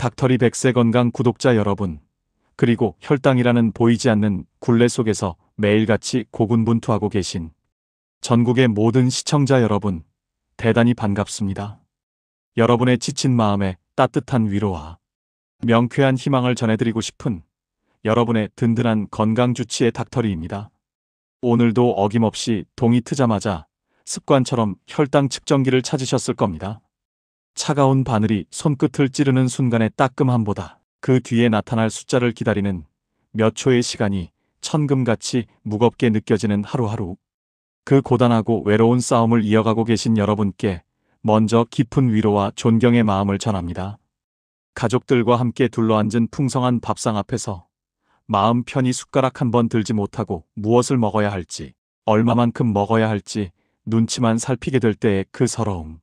닥터리 100세 건강 구독자 여러분, 그리고 혈당이라는 보이지 않는 굴레 속에서 매일같이 고군분투하고 계신 전국의 모든 시청자 여러분, 대단히 반갑습니다. 여러분의 지친 마음에 따뜻한 위로와 명쾌한 희망을 전해드리고 싶은 여러분의 든든한 건강주치의 닥터리입니다. 오늘도 어김없이 동이 트자마자 습관처럼 혈당 측정기를 찾으셨을 겁니다. 차가운 바늘이 손끝을 찌르는 순간의 따끔함보다 그 뒤에 나타날 숫자를 기다리는 몇 초의 시간이 천금같이 무겁게 느껴지는 하루하루. 그 고단하고 외로운 싸움을 이어가고 계신 여러분께 먼저 깊은 위로와 존경의 마음을 전합니다. 가족들과 함께 둘러앉은 풍성한 밥상 앞에서 마음 편히 숟가락 한 번 들지 못하고 무엇을 먹어야 할지, 얼마만큼 먹어야 할지 눈치만 살피게 될 때의 그 서러움.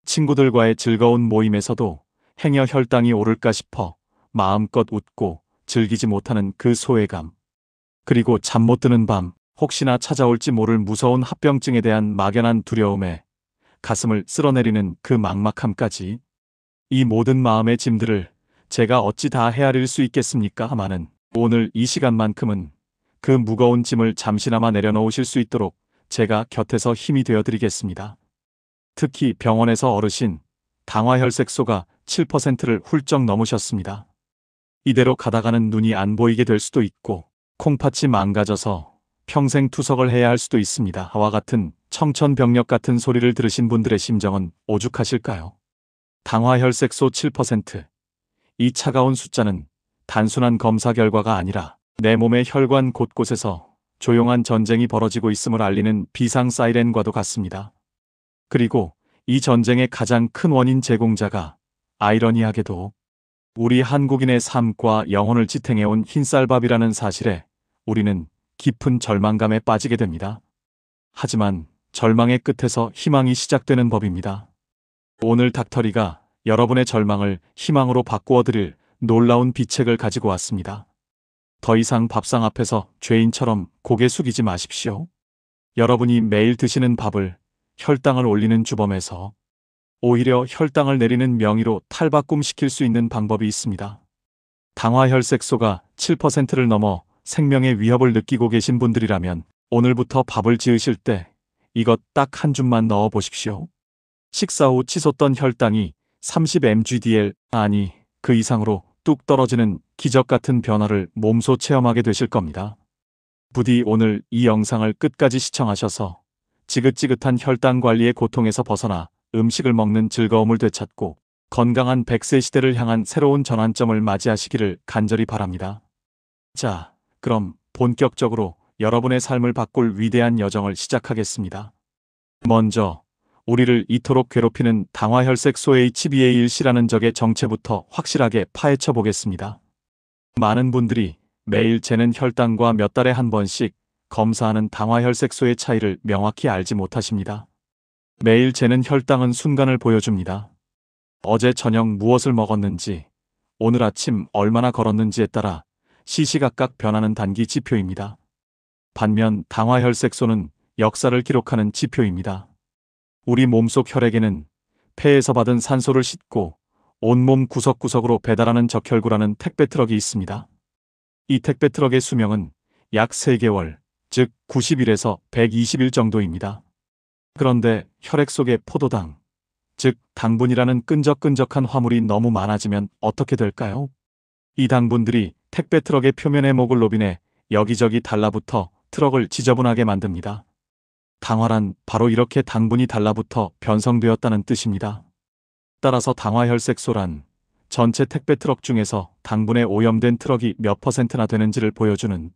친구들과의 즐거운 모임에서도 행여 혈당이 오를까 싶어 마음껏 웃고 즐기지 못하는 그 소외감. 그리고 잠 못 드는 밤, 혹시나 찾아올지 모를 무서운 합병증에 대한 막연한 두려움에 가슴을 쓸어내리는 그 막막함까지. 이 모든 마음의 짐들을 제가 어찌 다 헤아릴 수 있겠습니까? 하마는 오늘 이 시간만큼은 그 무거운 짐을 잠시나마 내려놓으실 수 있도록 제가 곁에서 힘이 되어드리겠습니다. 특히 병원에서 어르신, 당화혈색소가 7%를 훌쩍 넘으셨습니다. 이대로 가다가는 눈이 안 보이게 될 수도 있고 콩팥이 망가져서 평생 투석을 해야 할 수도 있습니다. 와 같은 청천벽력 같은 소리를 들으신 분들의 심정은 오죽하실까요? 당화혈색소 7%. 이 차가운 숫자는 단순한 검사 결과가 아니라 내 몸의 혈관 곳곳에서 조용한 전쟁이 벌어지고 있음을 알리는 비상 사이렌과도 같습니다. 그리고 이 전쟁의 가장 큰 원인 제공자가 아이러니하게도 우리 한국인의 삶과 영혼을 지탱해온 흰쌀밥이라는 사실에 우리는 깊은 절망감에 빠지게 됩니다. 하지만 절망의 끝에서 희망이 시작되는 법입니다. 오늘 닥터리가 여러분의 절망을 희망으로 바꾸어 드릴 놀라운 비책을 가지고 왔습니다. 더 이상 밥상 앞에서 죄인처럼 고개 숙이지 마십시오. 여러분이 매일 드시는 밥을 혈당을 올리는 주범에서 오히려 혈당을 내리는 명의로 탈바꿈시킬 수 있는 방법이 있습니다. 당화혈색소가 7%를 넘어 생명의 위협을 느끼고 계신 분들이라면 오늘부터 밥을 지으실 때 이것 딱 한 줌만 넣어 보십시오. 식사 후 치솟던 혈당이 30mgdl, 아니 그 이상으로 뚝 떨어지는 기적 같은 변화를 몸소 체험하게 되실 겁니다. 부디 오늘 이 영상을 끝까지 시청하셔서 지긋지긋한 혈당 관리의 고통에서 벗어나 음식을 먹는 즐거움을 되찾고 건강한 100세 시대를 향한 새로운 전환점을 맞이하시기를 간절히 바랍니다. 자, 그럼 본격적으로 여러분의 삶을 바꿀 위대한 여정을 시작하겠습니다. 먼저 우리를 이토록 괴롭히는 당화혈색소 HbA1c라는 적의 정체부터 확실하게 파헤쳐 보겠습니다. 많은 분들이 매일 재는 혈당과 몇 달에 한 번씩 검사하는 당화혈색소의 차이를 명확히 알지 못하십니다. 매일 재는 혈당은 순간을 보여줍니다. 어제 저녁 무엇을 먹었는지, 오늘 아침 얼마나 걸었는지에 따라 시시각각 변하는 단기 지표입니다. 반면 당화혈색소는 역사를 기록하는 지표입니다. 우리 몸속 혈액에는 폐에서 받은 산소를 싣고 온몸 구석구석으로 배달하는 적혈구라는 택배트럭이 있습니다. 이 택배트럭의 수명은 약 3개월, 즉 90일에서 120일 정도입니다. 그런데 혈액 속에 포도당, 즉 당분이라는 끈적끈적한 화물이 너무 많아지면 어떻게 될까요? 이 당분들이 택배트럭의 표면 헤모글로빈에 여기저기 달라붙어 트럭을 지저분하게 만듭니다. 당화란 바로 이렇게 당분이 달라붙어 변성되었다는 뜻입니다. 따라서 당화혈색소란 전체 택배트럭 중에서 당분에 오염된 트럭이 몇 %나 되는지를 보여주는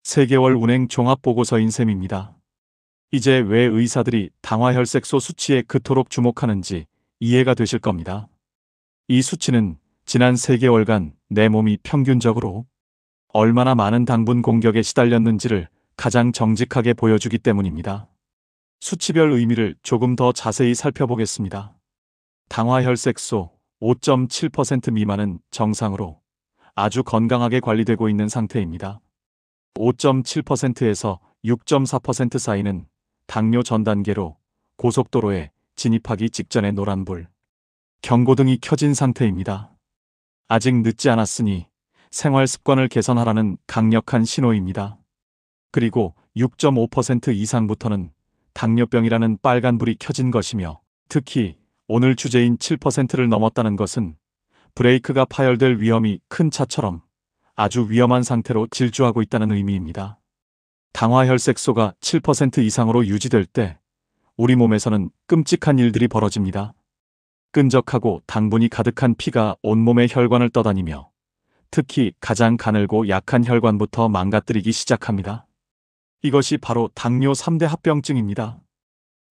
3개월 운행 종합보고서인 셈입니다. 이제 왜 의사들이 당화혈색소 수치에 그토록 주목하는지 이해가 되실 겁니다. 이 수치는 지난 3개월간 내 몸이 평균적으로 얼마나 많은 당분 공격에 시달렸는지를 가장 정직하게 보여주기 때문입니다. 수치별 의미를 조금 더 자세히 살펴보겠습니다. 당화혈색소 5.7% 미만은 정상으로 아주 건강하게 관리되고 있는 상태입니다. 5.7%에서 6.4% 사이는 당뇨 전 단계로 고속도로에 진입하기 직전의 노란불, 경고등이 켜진 상태입니다. 아직 늦지 않았으니 생활 습관을 개선하라는 강력한 신호입니다. 그리고 6.5% 이상부터는 당뇨병이라는 빨간불이 켜진 것이며, 특히 오늘 주제인 7%를 넘었다는 것은 브레이크가 파열될 위험이 큰 차처럼 아주 위험한 상태로 질주하고 있다는 의미입니다. 당화혈색소가 7% 이상으로 유지될 때 우리 몸에서는 끔찍한 일들이 벌어집니다. 끈적하고 당분이 가득한 피가 온몸의 혈관을 떠다니며 특히 가장 가늘고 약한 혈관부터 망가뜨리기 시작합니다. 이것이 바로 당뇨 3대 합병증입니다.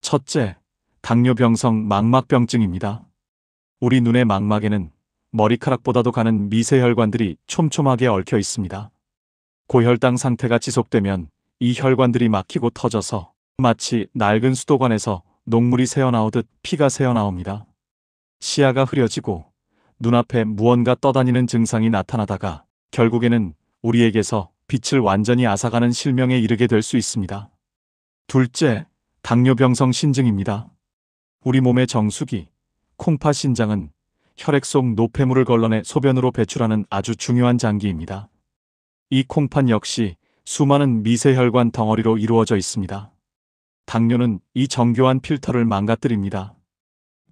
첫째, 당뇨병성 망막병증입니다. 우리 눈의 망막에는 머리카락보다도 가는 미세혈관들이 촘촘하게 얽혀 있습니다. 고혈당 상태가 지속되면 이 혈관들이 막히고 터져서 마치 낡은 수도관에서 녹물이 새어나오듯 피가 새어나옵니다. 시야가 흐려지고 눈앞에 무언가 떠다니는 증상이 나타나다가 결국에는 우리에게서 빛을 완전히 앗아가는 실명에 이르게 될 수 있습니다. 둘째, 당뇨병성 신증입니다. 우리 몸의 정수기, 콩팥신장은 혈액 속 노폐물을 걸러내 소변으로 배출하는 아주 중요한 장기입니다. 이 콩팥 역시 수많은 미세혈관 덩어리로 이루어져 있습니다. 당뇨는 이 정교한 필터를 망가뜨립니다.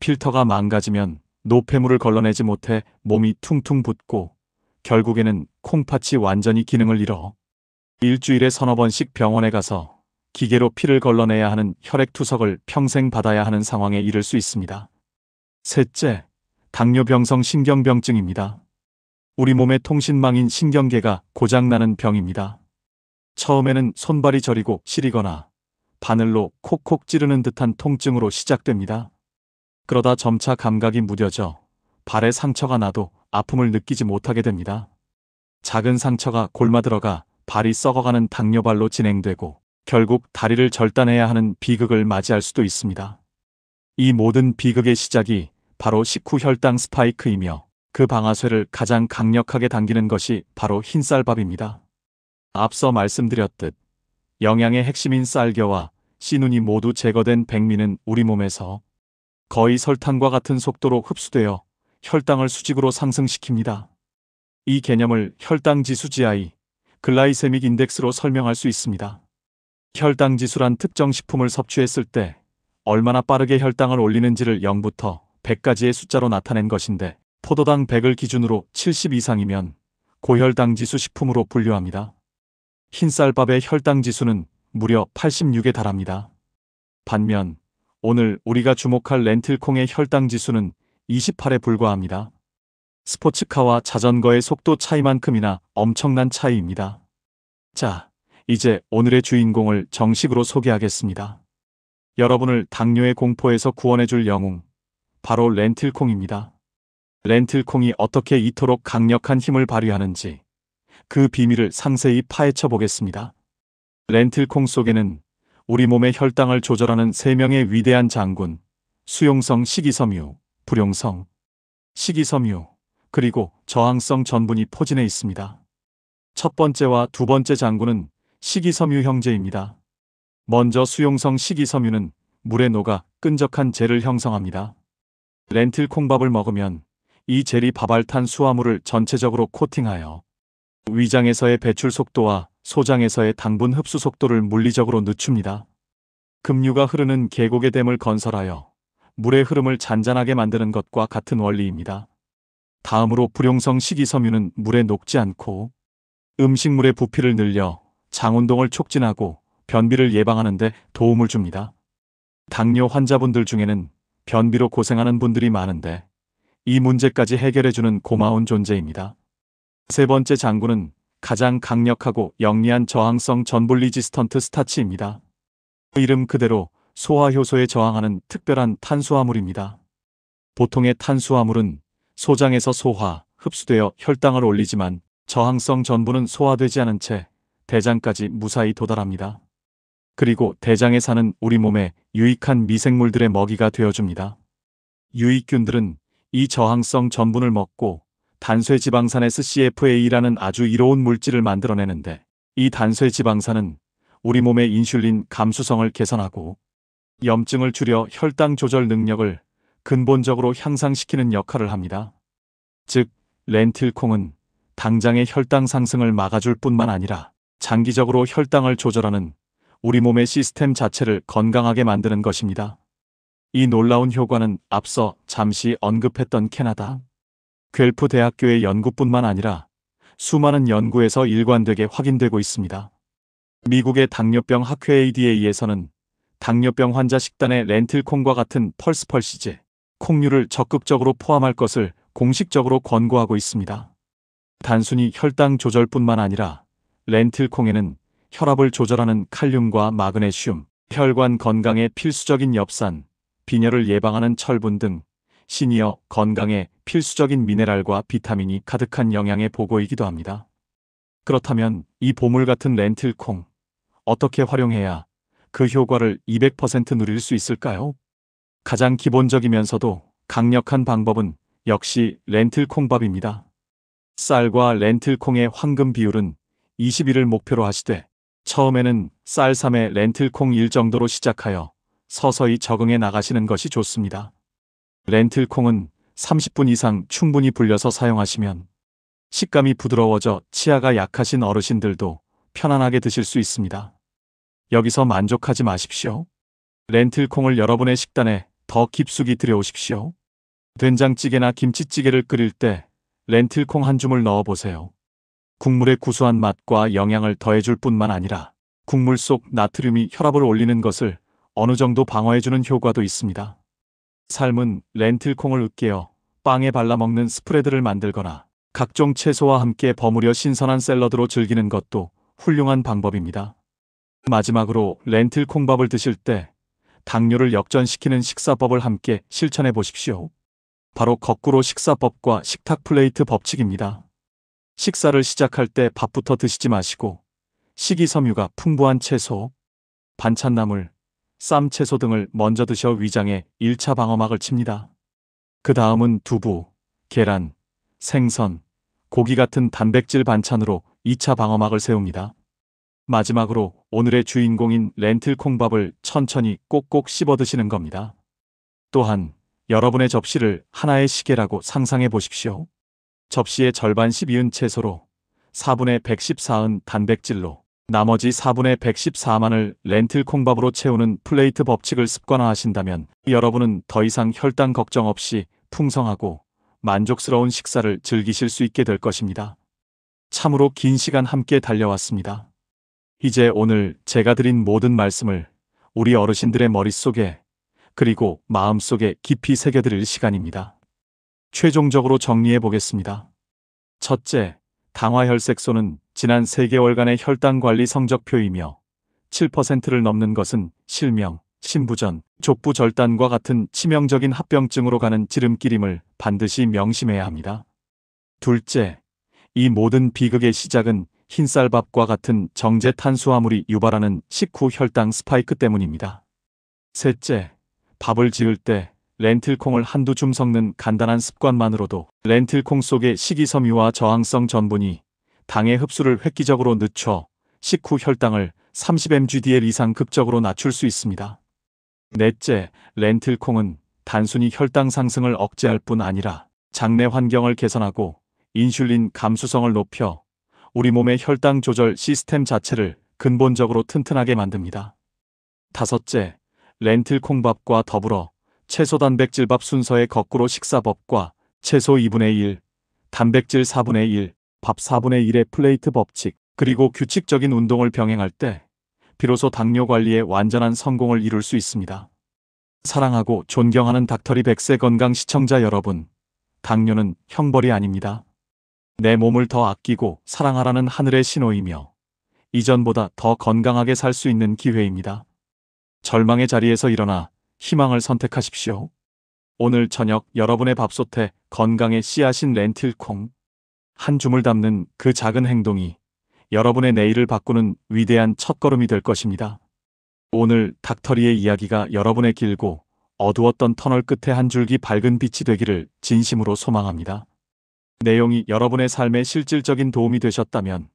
필터가 망가지면 노폐물을 걸러내지 못해 몸이 퉁퉁 붓고 결국에는 콩팥이 완전히 기능을 잃어 일주일에 서너 번씩 병원에 가서 기계로 피를 걸러내야 하는 혈액투석을 평생 받아야 하는 상황에 이를 수 있습니다. 셋째, 당뇨병성 신경병증입니다. 우리 몸의 통신망인 신경계가 고장나는 병입니다. 처음에는 손발이 저리고 시리거나 바늘로 콕콕 찌르는 듯한 통증으로 시작됩니다. 그러다 점차 감각이 무뎌져 발에 상처가 나도 아픔을 느끼지 못하게 됩니다. 작은 상처가 골마들어가 발이 썩어가는 당뇨발로 진행되고 결국 다리를 절단해야 하는 비극을 맞이할 수도 있습니다. 이 모든 비극의 시작이 바로 식후 혈당 스파이크이며 그 방아쇠를 가장 강력하게 당기는 것이 바로 흰쌀밥입니다. 앞서 말씀드렸듯 영양의 핵심인 쌀겨와 씨눈이 모두 제거된 백미는 우리 몸에서 거의 설탕과 같은 속도로 흡수되어 혈당을 수직으로 상승시킵니다. 이 개념을 혈당지수 GI, 글라이세믹 인덱스로 설명할 수 있습니다. 혈당지수란 특정 식품을 섭취했을 때 얼마나 빠르게 혈당을 올리는지를 0부터 100까지의 숫자로 나타낸 것인데, 포도당 100을 기준으로 70 이상이면 고혈당지수 식품으로 분류합니다. 흰쌀밥의 혈당지수는 무려 86에 달합니다. 반면 오늘 우리가 주목할 렌틸콩의 혈당지수는 28에 불과합니다. 스포츠카와 자전거의 속도 차이만큼이나 엄청난 차이입니다. 자, 이제 오늘의 주인공을 정식으로 소개하겠습니다. 여러분을 당뇨의 공포에서 구원해줄 영웅, 바로 렌틸콩입니다. 렌틸콩이 어떻게 이토록 강력한 힘을 발휘하는지 그 비밀을 상세히 파헤쳐 보겠습니다. 렌틸콩 속에는 우리 몸의 혈당을 조절하는 3명의 위대한 장군, 수용성 식이섬유, 불용성 식이섬유, 그리고 저항성 전분이 포진해 있습니다. 첫 번째와 두 번째 장군은 식이섬유 형제입니다. 먼저 수용성 식이섬유는 물에 녹아 끈적한 젤을 형성합니다. 렌틸콩밥을 먹으면 이 젤이 밥알탄 수화물을 전체적으로 코팅하여 위장에서의 배출 속도와 소장에서의 당분 흡수 속도를 물리적으로 늦춥니다. 급류가 흐르는 계곡의 댐을 건설하여 물의 흐름을 잔잔하게 만드는 것과 같은 원리입니다. 다음으로 불용성 식이섬유는 물에 녹지 않고 음식물의 부피를 늘려 장운동을 촉진하고 변비를 예방하는 데 도움을 줍니다. 당뇨 환자분들 중에는 변비로 고생하는 분들이 많은데 이 문제까지 해결해주는 고마운 존재입니다. 세 번째 장군은 가장 강력하고 영리한 저항성 전분 리지스턴트 스타치입니다. 이름 그대로 소화효소에 저항하는 특별한 탄수화물입니다. 보통의 탄수화물은 소장에서 소화, 흡수되어 혈당을 올리지만 저항성 전분은 소화되지 않은 채 대장까지 무사히 도달합니다. 그리고 대장에 사는 우리 몸에 유익한 미생물들의 먹이가 되어줍니다. 유익균들은 이 저항성 전분을 먹고 단쇠지방산 SCFA라는 아주 이로운 물질을 만들어내는데, 이 단쇠지방산은 우리 몸의 인슐린 감수성을 개선하고 염증을 줄여 혈당 조절 능력을 근본적으로 향상시키는 역할을 합니다. 즉, 렌틸콩은 당장의 혈당 상승을 막아줄 뿐만 아니라 장기적으로 혈당을 조절하는 우리 몸의 시스템 자체를 건강하게 만드는 것입니다. 이 놀라운 효과는 앞서 잠시 언급했던 캐나다 괤프 대학교의 연구뿐만 아니라 수많은 연구에서 일관되게 확인되고 있습니다. 미국의 당뇨병 학회 ADA에서는 당뇨병 환자 식단에 렌틸콩과 같은 펄스펄시제, 콩류를 적극적으로 포함할 것을 공식적으로 권고하고 있습니다. 단순히 혈당 조절뿐만 아니라 렌틸콩에는 혈압을 조절하는 칼륨과 마그네슘, 혈관 건강에 필수적인 엽산, 빈혈을 예방하는 철분 등 시니어 건강에 필수적인 미네랄과 비타민이 가득한 영양의 보고이기도 합니다. 그렇다면 이 보물 같은 렌틸콩, 어떻게 활용해야 그 효과를 200% 누릴 수 있을까요? 가장 기본적이면서도 강력한 방법은 역시 렌틸콩밥입니다. 쌀과 렌틸콩의 황금 비율은 21을 목표로 하시되 처음에는 쌀 3에 렌틸콩 1 정도로 시작하여 서서히 적응해 나가시는 것이 좋습니다. 렌틸콩은 30분 이상 충분히 불려서 사용하시면 식감이 부드러워져 치아가 약하신 어르신들도 편안하게 드실 수 있습니다. 여기서 만족하지 마십시오. 렌틸콩을 여러분의 식단에 더 깊숙이 들여오십시오. 된장찌개나 김치찌개를 끓일 때 렌틸콩 한 줌을 넣어보세요. 국물의 구수한 맛과 영양을 더해줄 뿐만 아니라 국물 속 나트륨이 혈압을 올리는 것을 어느 정도 방어해주는 효과도 있습니다. 삶은 렌틸콩을 으깨어 빵에 발라 먹는 스프레드를 만들거나 각종 채소와 함께 버무려 신선한 샐러드로 즐기는 것도 훌륭한 방법입니다. 마지막으로 렌틸콩밥을 드실 때 당뇨를 역전시키는 식사법을 함께 실천해 보십시오. 바로 거꾸로 식사법과 식탁 플레이트 법칙입니다. 식사를 시작할 때 밥부터 드시지 마시고 식이섬유가 풍부한 채소, 반찬나물, 쌈 채소 등을 먼저 드셔 위장에 1차 방어막을 칩니다. 그 다음은 두부, 계란, 생선, 고기 같은 단백질 반찬으로 2차 방어막을 세웁니다. 마지막으로 오늘의 주인공인 렌틸콩밥을 천천히 꼭꼭 씹어 드시는 겁니다. 또한 여러분의 접시를 하나의 시계라고 상상해 보십시오. 접시의 절반 12은 채소로 4분의 114은 단백질로 나머지 4분의 114만을 렌틸콩밥으로 채우는 플레이트 법칙을 습관화하신다면 여러분은 더 이상 혈당 걱정 없이 풍성하고 만족스러운 식사를 즐기실 수 있게 될 것입니다. 참으로 긴 시간 함께 달려왔습니다. 이제 오늘 제가 드린 모든 말씀을 우리 어르신들의 머릿속에 그리고 마음속에 깊이 새겨드릴 시간입니다. 최종적으로 정리해 보겠습니다. 첫째, 당화혈색소는 지난 3개월간의 혈당 관리 성적표이며 7%를 넘는 것은 실명, 신부전, 족부절단과 같은 치명적인 합병증으로 가는 지름길임을 반드시 명심해야 합니다. 둘째, 이 모든 비극의 시작은 흰쌀밥과 같은 정제 탄수화물이 유발하는 식후 혈당 스파이크 때문입니다. 셋째, 밥을 지을 때 렌틸콩을 한두 줌 섞는 간단한 습관만으로도 렌틸콩 속의 식이섬유와 저항성 전분이 당의 흡수를 획기적으로 늦춰 식후 혈당을 30mg/dL 이상 급적으로 낮출 수 있습니다. 넷째, 렌틸콩은 단순히 혈당 상승을 억제할 뿐 아니라 장내 환경을 개선하고 인슐린 감수성을 높여 우리 몸의 혈당 조절 시스템 자체를 근본적으로 튼튼하게 만듭니다. 다섯째, 렌틸콩밥과 더불어 채소 단백질밥 순서의 거꾸로 식사법과 채소 2분의 1, 단백질 4분의 1, 밥 4분의 1의 플레이트 법칙, 그리고 규칙적인 운동을 병행할 때 비로소 당뇨 관리에 완전한 성공을 이룰 수 있습니다. 사랑하고 존경하는 닥터리 100세 건강 시청자 여러분, 당뇨는 형벌이 아닙니다. 내 몸을 더 아끼고 사랑하라는 하늘의 신호이며 이전보다 더 건강하게 살 수 있는 기회입니다. 절망의 자리에서 일어나 희망을 선택하십시오. 오늘 저녁 여러분의 밥솥에 건강의 씨앗인 렌틸콩 한 줌을 담는 그 작은 행동이 여러분의 내일을 바꾸는 위대한 첫걸음이 될 것입니다. 오늘 닥터리의 이야기가 여러분의 길고 어두웠던 터널 끝에 한 줄기 밝은 빛이 되기를 진심으로 소망합니다. 내용이 여러분의 삶에 실질적인 도움이 되셨다면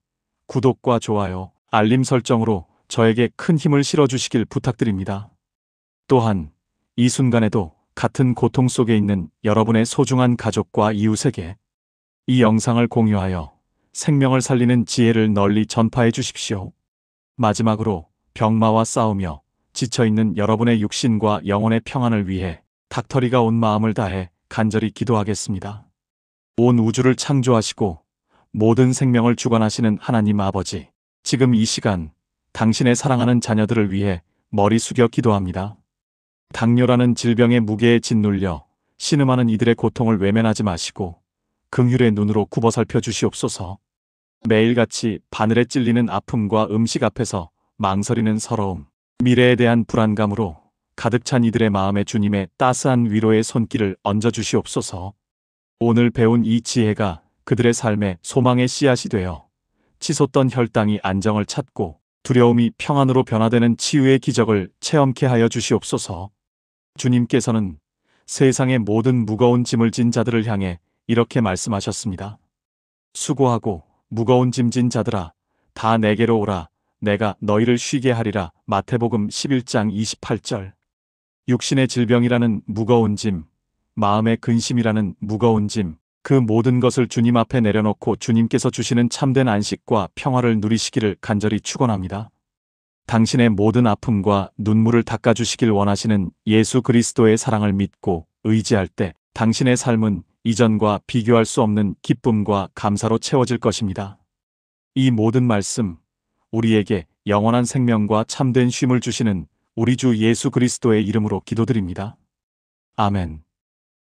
구독과 좋아요, 알림 설정으로 저에게 큰 힘을 실어주시길 부탁드립니다. 또한 이 순간에도 같은 고통 속에 있는 여러분의 소중한 가족과 이웃에게 이 영상을 공유하여 생명을 살리는 지혜를 널리 전파해 주십시오. 마지막으로 병마와 싸우며 지쳐있는 여러분의 육신과 영혼의 평안을 위해 닥터리가 온 마음을 다해 간절히 기도하겠습니다. 온 우주를 창조하시고 모든 생명을 주관하시는 하나님 아버지, 지금 이 시간 당신의 사랑하는 자녀들을 위해 머리 숙여 기도합니다. 당뇨라는 질병의 무게에 짓눌려 신음하는 이들의 고통을 외면하지 마시고 긍휼의 눈으로 굽어 살펴 주시옵소서. 매일같이 바늘에 찔리는 아픔과 음식 앞에서 망설이는 서러움, 미래에 대한 불안감으로 가득 찬 이들의 마음에 주님의 따스한 위로의 손길을 얹어 주시옵소서. 오늘 배운 이 지혜가 그들의 삶에 소망의 씨앗이 되어 치솟던 혈당이 안정을 찾고 두려움이 평안으로 변화되는 치유의 기적을 체험케 하여 주시옵소서. 주님께서는 세상의 모든 무거운 짐을 진 자들을 향해 이렇게 말씀하셨습니다. 수고하고 무거운 짐진 자들아, 다 내게로 오라. 내가 너희를 쉬게 하리라. 마태복음 11장 28절. 육신의 질병이라는 무거운 짐, 마음의 근심이라는 무거운 짐, 그 모든 것을 주님 앞에 내려놓고 주님께서 주시는 참된 안식과 평화를 누리시기를 간절히 축원합니다. 당신의 모든 아픔과 눈물을 닦아주시길 원하시는 예수 그리스도의 사랑을 믿고 의지할 때 당신의 삶은 이전과 비교할 수 없는 기쁨과 감사로 채워질 것입니다. 이 모든 말씀, 우리에게 영원한 생명과 참된 쉼을 주시는 우리 주 예수 그리스도의 이름으로 기도드립니다. 아멘.